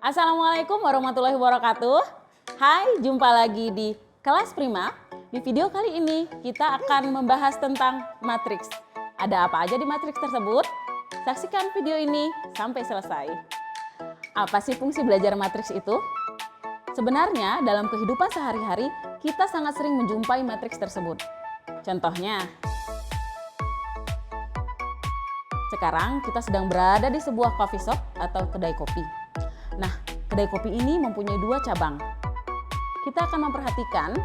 Assalamualaikum warahmatullahi wabarakatuh. Hai, jumpa lagi di Kelas Prima. Di video kali ini kita akan membahas tentang matriks. Ada apa aja di matriks tersebut? Saksikan video ini sampai selesai. Apa sih fungsi belajar matriks itu? Sebenarnya dalam kehidupan sehari-hari kita sangat sering menjumpai matriks tersebut. Contohnya, sekarang kita sedang berada di sebuah coffee shop atau kedai kopi. Nah, kedai kopi ini mempunyai dua cabang. Kita akan memperhatikan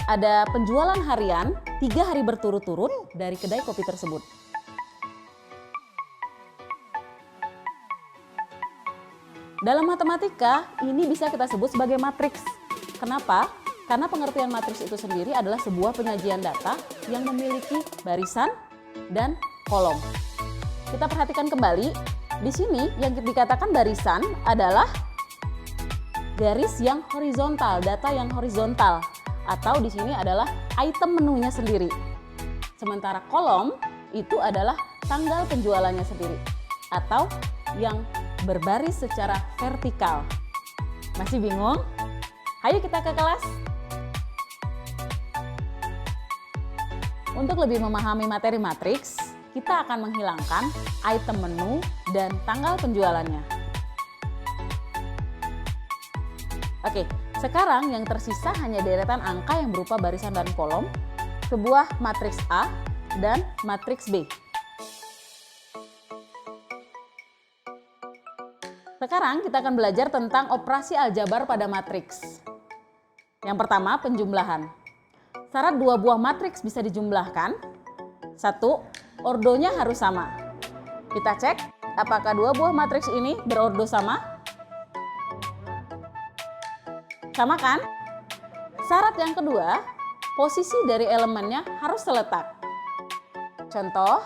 ada penjualan harian 3 hari berturut-turut dari kedai kopi tersebut. Dalam matematika, ini bisa kita sebut sebagai matriks. Kenapa? Karena pengertian matriks itu sendiri adalah sebuah penyajian data yang memiliki barisan dan kolom. Kita perhatikan kembali, di sini yang dikatakan barisan adalah garis yang horizontal, data yang horizontal, atau di sini adalah item menunya sendiri. Sementara kolom itu adalah tanggal penjualannya sendiri, atau yang berbaris secara vertikal. Masih bingung? Ayo kita ke kelas. Untuk lebih memahami materi matriks, kita akan menghilangkan item menu dan tanggal penjualannya. Oke, sekarang yang tersisa hanya deretan angka yang berupa barisan dan kolom, sebuah matriks A dan matriks B. Sekarang kita akan belajar tentang operasi aljabar pada matriks. Yang pertama, penjumlahan. Syarat dua buah matriks bisa dijumlahkan. 1. Ordonya harus sama. Kita cek apakah dua buah matriks ini berordo sama? Sama kan? Syarat yang kedua, posisi dari elemennya harus seletak. Contoh,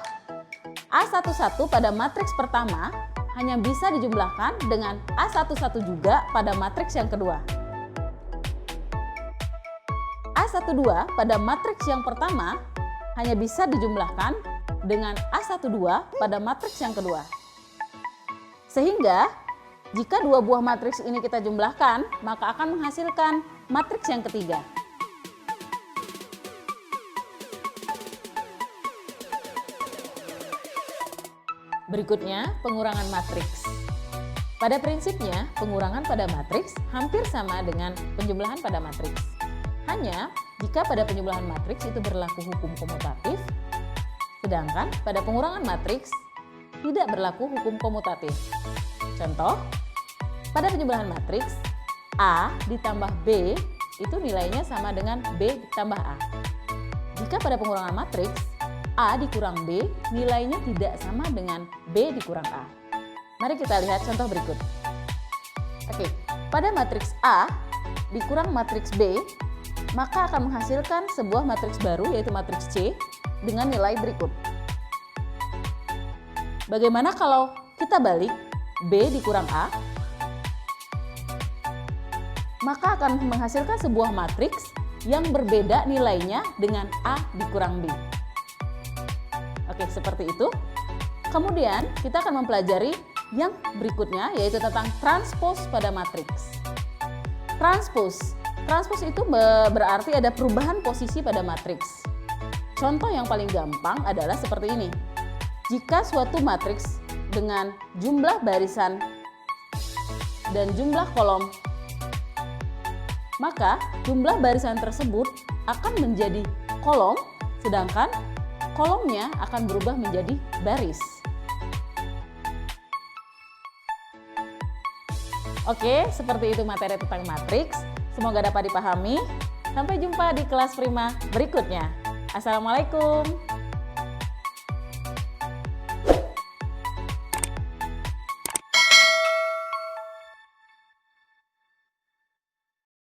A11 pada matriks pertama hanya bisa dijumlahkan dengan A11 juga pada matriks yang kedua. A12 pada matriks yang pertama hanya bisa dijumlahkan dengan A12 pada matriks yang kedua. Sehingga, jika dua buah matriks ini kita jumlahkan, maka akan menghasilkan matriks yang ketiga. Berikutnya, pengurangan matriks. Pada prinsipnya, pengurangan pada matriks hampir sama dengan penjumlahan pada matriks. Hanya jika pada penjumlahan matriks itu berlaku hukum komutatif, sedangkan pada pengurangan matriks tidak berlaku hukum komutatif. Contoh, pada penjumlahan matriks, A ditambah B itu nilainya sama dengan B ditambah A. Jika pada pengurangan matriks, A dikurang B nilainya tidak sama dengan B dikurang A. Mari kita lihat contoh berikut. Oke, pada matriks A dikurang matriks B, maka akan menghasilkan sebuah matriks baru yaitu matriks C dengan nilai berikut. Bagaimana kalau kita balik B dikurang A? Maka akan menghasilkan sebuah matriks yang berbeda nilainya dengan A dikurang B. Oke, seperti itu. Kemudian kita akan mempelajari yang berikutnya yaitu tentang transpose pada matriks. Transpose itu berarti ada perubahan posisi pada matriks. Contoh yang paling gampang adalah seperti ini. Jika suatu matriks dengan jumlah barisan dan jumlah kolom, maka jumlah barisan tersebut akan menjadi kolom, sedangkan kolomnya akan berubah menjadi baris. Oke, seperti itu materi tentang matriks. Semoga dapat dipahami. Sampai jumpa di kelas Prima berikutnya. Assalamualaikum.